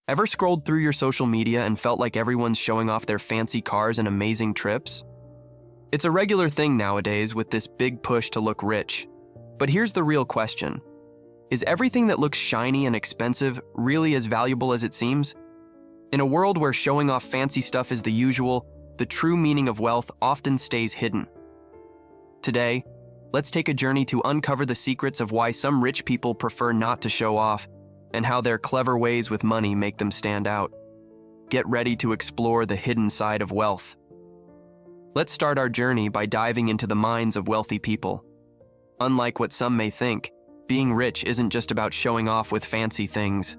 Ever scrolled through your social media and felt like everyone's showing off their fancy cars and amazing trips? It's a regular thing nowadays with this big push to look rich. But here's the real question. Is everything that looks shiny and expensive really as valuable as it seems? In a world where showing off fancy stuff is the usual, the true meaning of wealth often stays hidden. Today, let's take a journey to uncover the secrets of why some rich people prefer not to show off and how their clever ways with money make them stand out. Get ready to explore the hidden side of wealth. Let's start our journey by diving into the minds of wealthy people. Unlike what some may think, being rich isn't just about showing off with fancy things.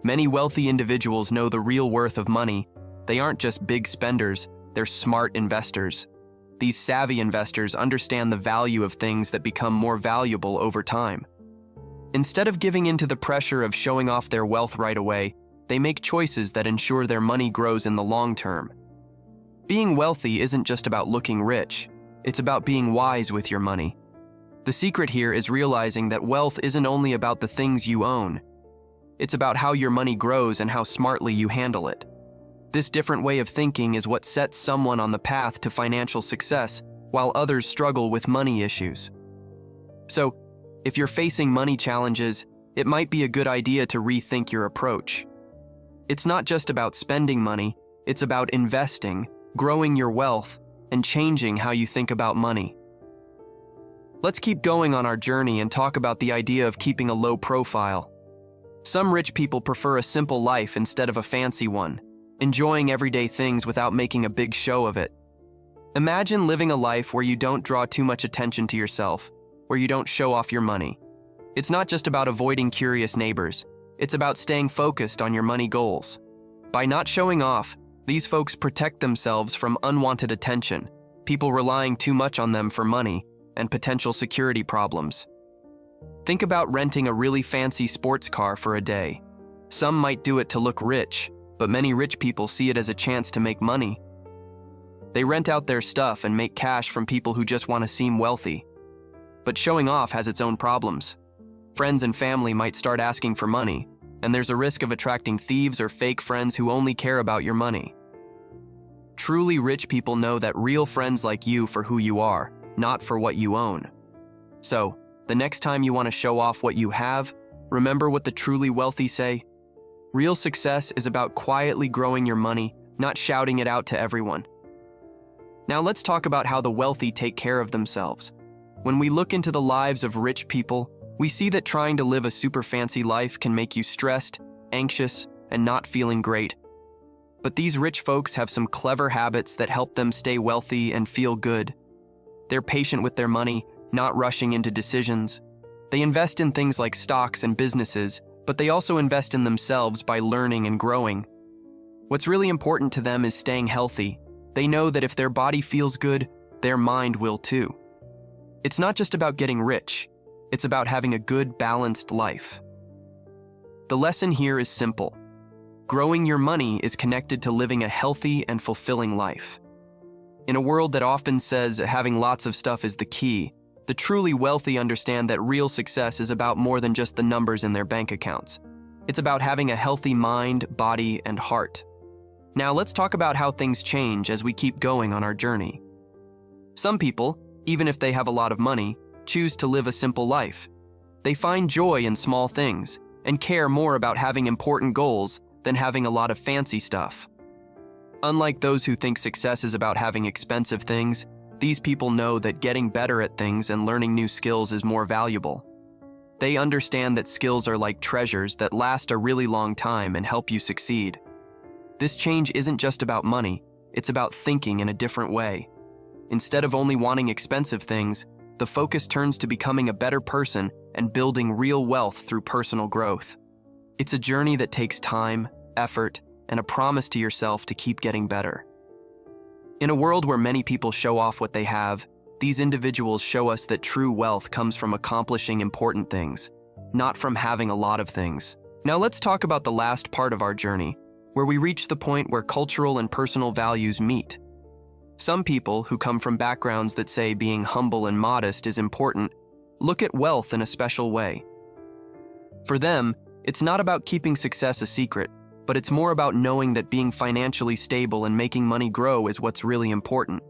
Many wealthy individuals know the real worth of money. They aren't just big spenders, they're smart investors. These savvy investors understand the value of things that become more valuable over time. Instead of giving in to the pressure of showing off their wealth right away, they make choices that ensure their money grows in the long term. Being wealthy isn't just about looking rich, it's about being wise with your money. The secret here is realizing that wealth isn't only about the things you own. It's about how your money grows and how smartly you handle it. This different way of thinking is what sets someone on the path to financial success, while others struggle with money issues. So, if you're facing money challenges, it might be a good idea to rethink your approach. It's not just about spending money, it's about investing, growing your wealth, and changing how you think about money. Let's keep going on our journey and talk about the idea of keeping a low profile. Some rich people prefer a simple life instead of a fancy one, enjoying everyday things without making a big show of it. Imagine living a life where you don't draw too much attention to yourself, where you don't show off your money. It's not just about avoiding curious neighbors, it's about staying focused on your money goals. By not showing off, these folks protect themselves from unwanted attention, people relying too much on them for money, and potential security problems. Think about renting a really fancy sports car for a day. Some might do it to look rich, but many rich people see it as a chance to make money. They rent out their stuff and make cash from people who just want to seem wealthy. But showing off has its own problems. Friends and family might start asking for money, and there's a risk of attracting thieves or fake friends who only care about your money. Truly rich people know that real friends like you for who you are, not for what you own. So, the next time you want to show off what you have, remember what the truly wealthy say. Real success is about quietly growing your money, not shouting it out to everyone. Now let's talk about how the wealthy take care of themselves. When we look into the lives of rich people, we see that trying to live a super fancy life can make you stressed, anxious, and not feeling great. But these rich folks have some clever habits that help them stay wealthy and feel good. They're patient with their money, not rushing into decisions. They invest in things like stocks and businesses, but they also invest in themselves by learning and growing. What's really important to them is staying healthy. They know that if their body feels good, their mind will too. It's not just about getting rich, it's about having a good, balanced life. The lesson here is simple. Growing your money is connected to living a healthy and fulfilling life. In a world that often says having lots of stuff is the key, the truly wealthy understand that real success is about more than just the numbers in their bank accounts. It's about having a healthy mind, body, and heart. Now let's talk about how things change as we keep going on our journey. Some people, even if they have a lot of money, choose to live a simple life. They find joy in small things and care more about having important goals than having a lot of fancy stuff. Unlike those who think success is about having expensive things, these people know that getting better at things and learning new skills is more valuable. They understand that skills are like treasures that last a really long time and help you succeed. This change isn't just about money, it's about thinking in a different way. Instead of only wanting expensive things, the focus turns to becoming a better person and building real wealth through personal growth. It's a journey that takes time, effort, and a promise to yourself to keep getting better. In a world where many people show off what they have, these individuals show us that true wealth comes from accomplishing important things, not from having a lot of things. Now let's talk about the last part of our journey, where we reach the point where cultural and personal values meet. Some people who come from backgrounds that say being humble and modest is important look at wealth in a special way. For them, It's not about keeping success a secret, but it's more about knowing that being financially stable and making money grow is what's really important.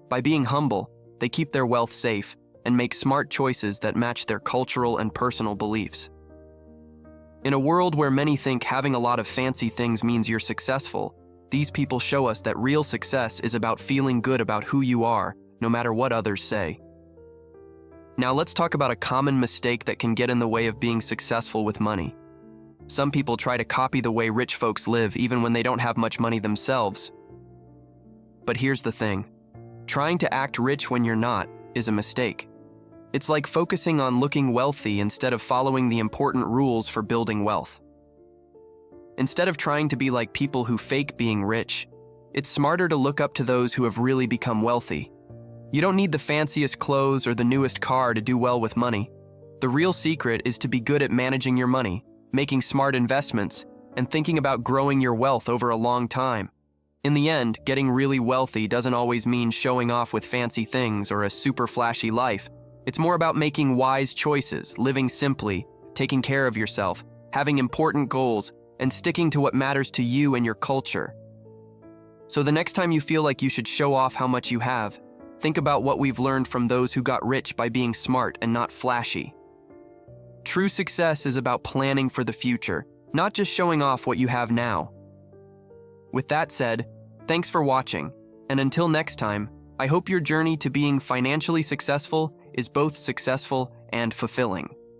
By being humble, they keep their wealth safe and make smart choices that match their cultural and personal beliefs. In a world where many think having a lot of fancy things means you're successful, these people show us that real success is about feeling good about who you are, no matter what others say. Now let's talk about a common mistake that can get in the way of being successful with money. Some people try to copy the way rich folks live even when they don't have much money themselves. But here's the thing. Trying to act rich when you're not is a mistake. It's like focusing on looking wealthy instead of following the important rules for building wealth. Instead of trying to be like people who fake being rich, it's smarter to look up to those who have really become wealthy. You don't need the fanciest clothes or the newest car to do well with money. The real secret is to be good at managing your money, making smart investments, and thinking about growing your wealth over a long time. In the end, getting really wealthy doesn't always mean showing off with fancy things or a super flashy life. It's more about making wise choices, living simply, taking care of yourself, having important goals, and sticking to what matters to you and your culture. So the next time you feel like you should show off how much you have, think about what we've learned from those who got rich by being smart and not flashy. True success is about planning for the future, not just showing off what you have now. With that said, thanks for watching, and until next time, I hope your journey to being financially successful is both successful and fulfilling.